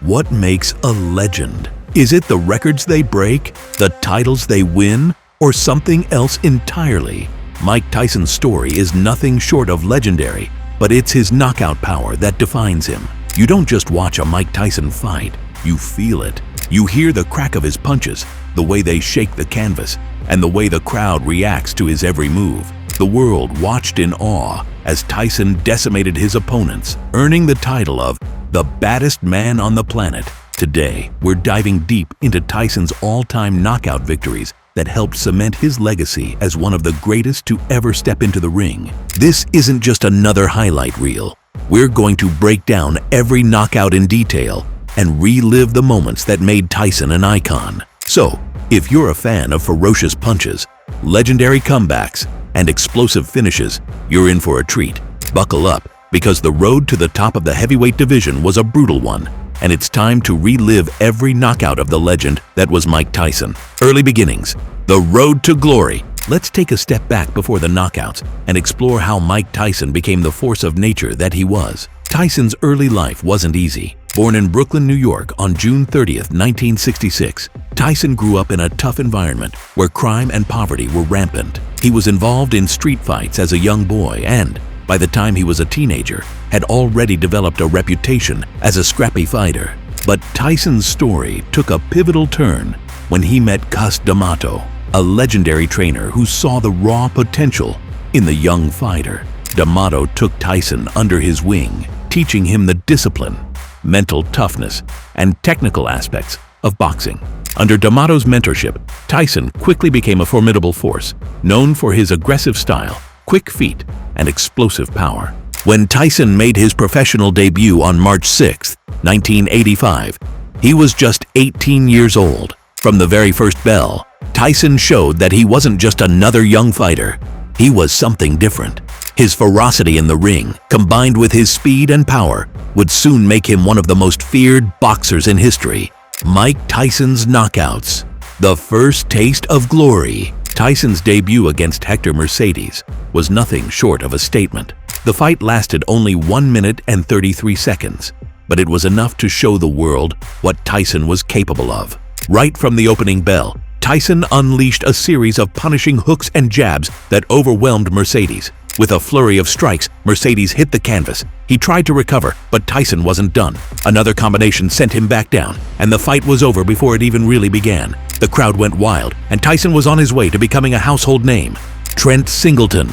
What makes a legend? Is it the records they break, the titles they win, or something else entirely? Mike Tyson's story is nothing short of legendary, but it's his knockout power that defines him. You don't just watch a Mike Tyson fight, you feel it. You hear the crack of his punches, the way they shake the canvas, and the way the crowd reacts to his every move. The world watched in awe as Tyson decimated his opponents, earning the title of the baddest man on the planet. Today, we're diving deep into Tyson's all-time knockout victories that helped cement his legacy as one of the greatest to ever step into the ring. This isn't just another highlight reel. We're going to break down every knockout in detail and relive the moments that made Tyson an icon. So, if you're a fan of ferocious punches, legendary comebacks, and explosive finishes, you're in for a treat. Buckle up, because the road to the top of the heavyweight division was a brutal one, and it's time to relive every knockout of the legend that was Mike Tyson. Early beginnings, the road to glory. Let's take a step back before the knockouts and explore how Mike Tyson became the force of nature that he was. Tyson's early life wasn't easy. Born in Brooklyn, New York on June 30th, 1966, Tyson grew up in a tough environment where crime and poverty were rampant. He was involved in street fights as a young boy and, by the time he was a teenager, had already developed a reputation as a scrappy fighter. But Tyson's story took a pivotal turn when he met Cus D'Amato, a legendary trainer who saw the raw potential in the young fighter. D'Amato took Tyson under his wing, teaching him the discipline, mental toughness, and technical aspects of boxing. Under D'Amato's mentorship, Tyson quickly became a formidable force, known for his aggressive style, quick feet, and explosive power. When Tyson made his professional debut on March 6, 1985, he was just 18 years old. From the very first bell, Tyson showed that he wasn't just another young fighter, he was something different. His ferocity in the ring, combined with his speed and power, would soon make him one of the most feared boxers in history. Mike Tyson's knockouts. The first taste of glory. Tyson's debut against Hector Mercedes was nothing short of a statement. The fight lasted only 1 minute and 33 seconds, but it was enough to show the world what Tyson was capable of. Right from the opening bell, Tyson unleashed a series of punishing hooks and jabs that overwhelmed Mercedes. With a flurry of strikes, Mercedes hit the canvas. He tried to recover, but Tyson wasn't done. Another combination sent him back down, and the fight was over before it even really began. The crowd went wild, and Tyson was on his way to becoming a household name. Trent Singleton.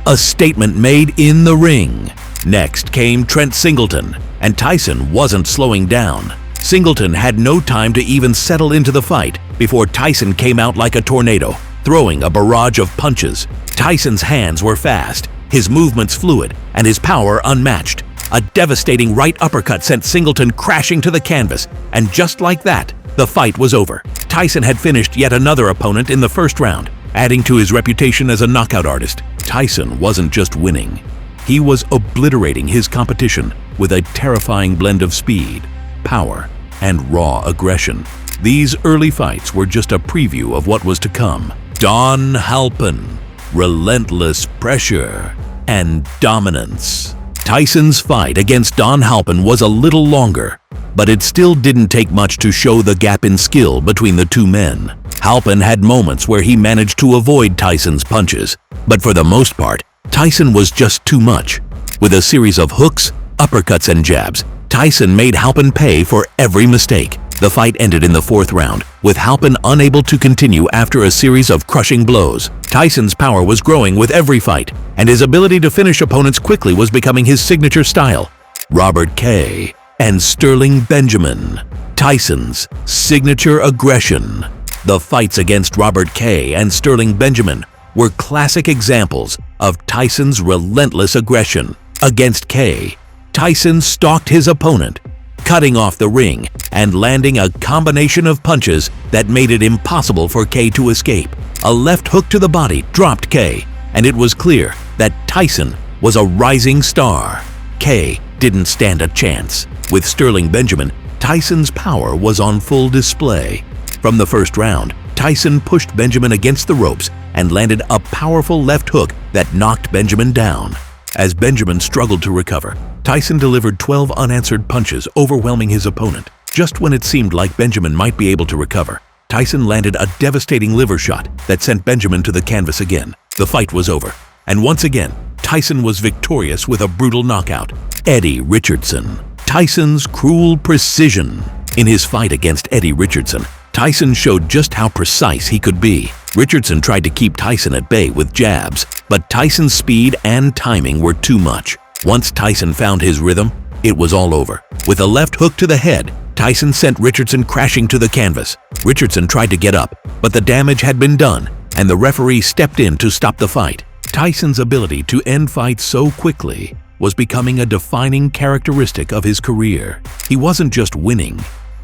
A statement made in the ring. Next came Trent Singleton, and Tyson wasn't slowing down. Singleton had no time to even settle into the fight before Tyson came out like a tornado, throwing a barrage of punches. Tyson's hands were fast, his movements fluid, and his power unmatched. A devastating right uppercut sent Singleton crashing to the canvas, and just like that, the fight was over. Tyson had finished yet another opponent in the first round, adding to his reputation as a knockout artist. Tyson wasn't just winning, he was obliterating his competition with a terrifying blend of speed, power, and raw aggression. These early fights were just a preview of what was to come. Don Halpin, relentless pressure, and dominance. Tyson's fight against Don Halpin was a little longer, but it still didn't take much to show the gap in skill between the two men. Halpin had moments where he managed to avoid Tyson's punches, but for the most part, Tyson was just too much. With a series of hooks, uppercuts, and jabs, Tyson made Halpin pay for every mistake. The fight ended in the fourth round, with Halpin unable to continue after a series of crushing blows. Tyson's power was growing with every fight, and his ability to finish opponents quickly was becoming his signature style. Robert K. and Sterling Benjamin. Tyson's signature aggression. The fights against Robert K. and Sterling Benjamin were classic examples of Tyson's relentless aggression. Against K., Tyson stalked his opponent, cutting off the ring and landing a combination of punches that made it impossible for K to escape. A left hook to the body dropped K, and it was clear that Tyson was a rising star. K didn't stand a chance. With Sterling Benjamin, Tyson's power was on full display. From the first round, Tyson pushed Benjamin against the ropes and landed a powerful left hook that knocked Benjamin down. As Benjamin struggled to recover, Tyson delivered 12 unanswered punches, overwhelming his opponent. Just when it seemed like Benjamin might be able to recover, Tyson landed a devastating liver shot that sent Benjamin to the canvas again. The fight was over, and once again, Tyson was victorious with a brutal knockout. Eddie Richardson. Tyson's cruel precision. In his fight against Eddie Richardson, Tyson showed just how precise he could be. Richardson tried to keep Tyson at bay with jabs, but Tyson's speed and timing were too much. Once Tyson found his rhythm, it was all over. With a left hook to the head, Tyson sent Richardson crashing to the canvas. Richardson tried to get up, but the damage had been done, and the referee stepped in to stop the fight. Tyson's ability to end fights so quickly was becoming a defining characteristic of his career. He wasn't just winning,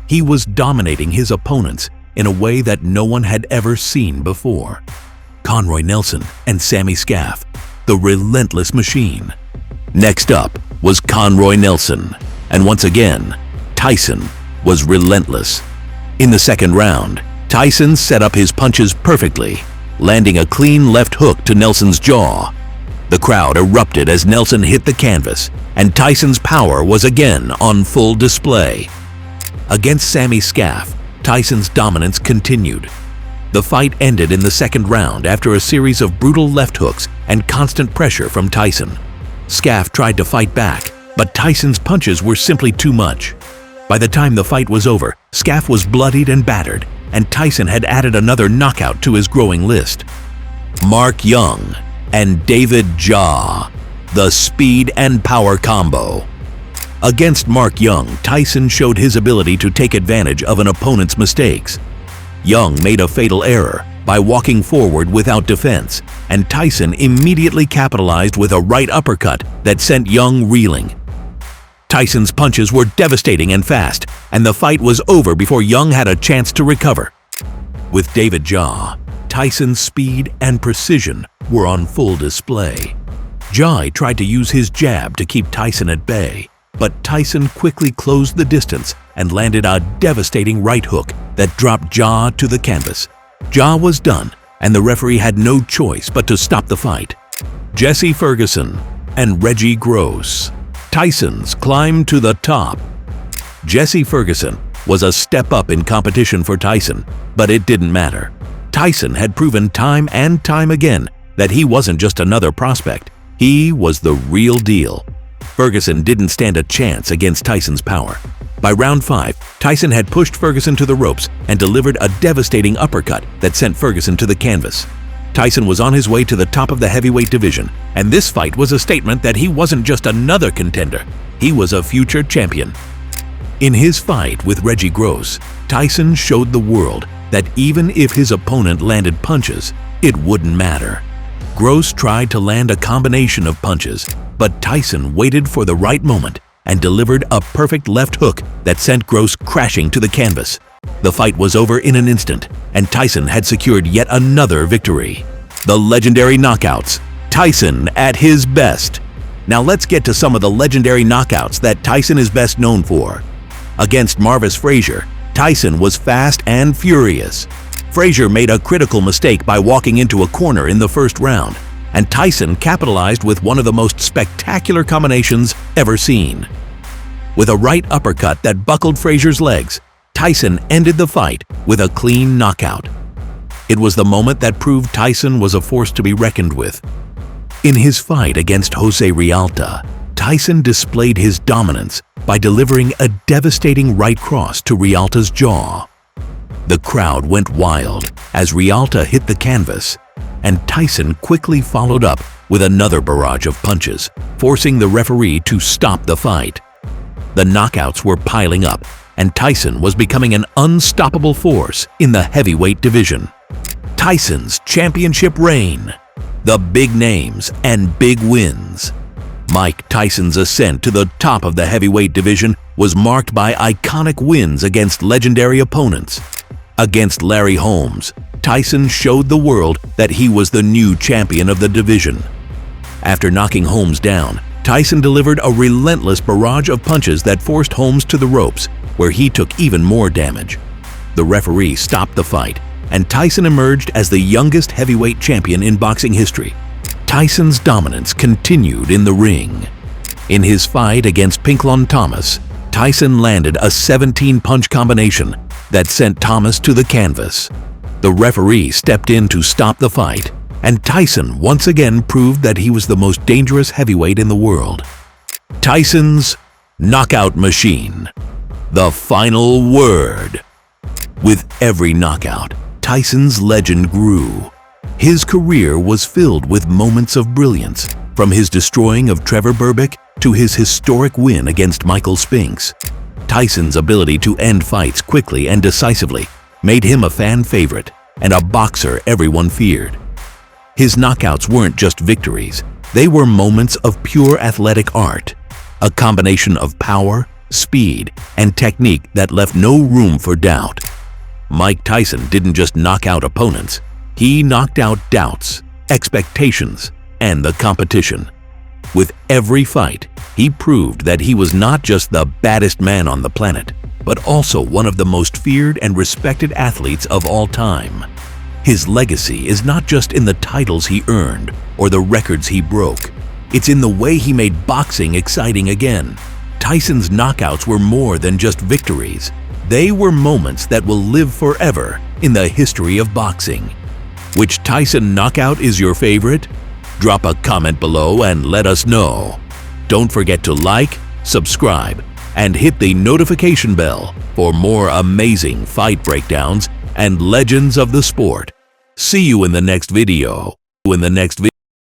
he was dominating his opponents in a way that no one had ever seen before. Conroy Nelson and Sammy Scaff, the Relentless Machine. Next up was Conroy Nelson, and once again, Tyson was relentless. In the second round, Tyson set up his punches perfectly, landing a clean left hook to Nelson's jaw. The crowd erupted as Nelson hit the canvas, and Tyson's power was again on full display. Against Sammy Scaff, Tyson's dominance continued. The fight ended in the second round after a series of brutal left hooks and constant pressure from Tyson. Scaff tried to fight back, but Tyson's punches were simply too much. By the time the fight was over, Scaff was bloodied and battered, and Tyson had added another knockout to his growing list. Mark Young and David Jaw, the speed and power combo. Against Mark Young, Tyson showed his ability to take advantage of an opponent's mistakes. Young made a fatal error by walking forward without defense, and Tyson immediately capitalized with a right uppercut that sent Young reeling. Tyson's punches were devastating and fast, and the fight was over before Young had a chance to recover. With David Jaw, Tyson's speed and precision were on full display. Jaw tried to use his jab to keep Tyson at bay, but Tyson quickly closed the distance and landed a devastating right hook that dropped Jaw to the canvas. Jaw was done, and the referee had no choice but to stop the fight. Jesse Ferguson and Reggie Gross. Tyson's climb to the top. Jesse Ferguson was a step up in competition for Tyson, but it didn't matter. Tyson had proven time and time again that he wasn't just another prospect, he was the real deal. Ferguson didn't stand a chance against Tyson's power. By round 5, Tyson had pushed Ferguson to the ropes and delivered a devastating uppercut that sent Ferguson to the canvas. Tyson was on his way to the top of the heavyweight division, and this fight was a statement that he wasn't just another contender, he was a future champion. In his fight with Reggie Gross, Tyson showed the world that even if his opponent landed punches, it wouldn't matter. Gross tried to land a combination of punches, but Tyson waited for the right moment and delivered a perfect left hook that sent Gross crashing to the canvas. The fight was over in an instant, and Tyson had secured yet another victory. The legendary knockouts, Tyson at his best. Now let's get to some of the legendary knockouts that Tyson is best known for. Against Marvis Frazier, Tyson was fast and furious. Frazier made a critical mistake by walking into a corner in the first round, and Tyson capitalized with one of the most spectacular combinations ever seen. With a right uppercut that buckled Frazier's legs, Tyson ended the fight with a clean knockout. It was the moment that proved Tyson was a force to be reckoned with. In his fight against Jose Rialta, Tyson displayed his dominance by delivering a devastating right cross to Rialta's jaw. The crowd went wild as Rialta hit the canvas, and Tyson quickly followed up with another barrage of punches, forcing the referee to stop the fight. The knockouts were piling up, and Tyson was becoming an unstoppable force in the heavyweight division. Tyson's championship reign. The big names and big wins. Mike Tyson's ascent to the top of the heavyweight division was marked by iconic wins against legendary opponents. Against Larry Holmes, Tyson showed the world that he was the new champion of the division. After knocking Holmes down, Tyson delivered a relentless barrage of punches that forced Holmes to the ropes, where he took even more damage. The referee stopped the fight, and Tyson emerged as the youngest heavyweight champion in boxing history. Tyson's dominance continued in the ring. In his fight against Pinklon Thomas, Tyson landed a 17-punch combination that sent Thomas to the canvas. The referee stepped in to stop the fight, and Tyson once again proved that he was the most dangerous heavyweight in the world. Tyson's knockout machine. The final word. With every knockout, Tyson's legend grew. His career was filled with moments of brilliance, from his destroying of Trevor Berbick to his historic win against Michael Spinks. Tyson's ability to end fights quickly and decisively made him a fan favorite and a boxer everyone feared. His knockouts weren't just victories, they were moments of pure athletic art, a combination of power, speed, and technique that left no room for doubt. Mike Tyson didn't just knock out opponents, he knocked out doubts, expectations, and the competition. With every fight, he proved that he was not just the baddest man on the planet, but also one of the most feared and respected athletes of all time. His legacy is not just in the titles he earned or the records he broke. It's in the way he made boxing exciting again. Tyson's knockouts were more than just victories. They were moments that will live forever in the history of boxing. Which Tyson knockout is your favorite? Drop a comment below and let us know. Don't forget to like, subscribe, and hit the notification bell for more amazing fight breakdowns and legends of the sport. See you in the next video.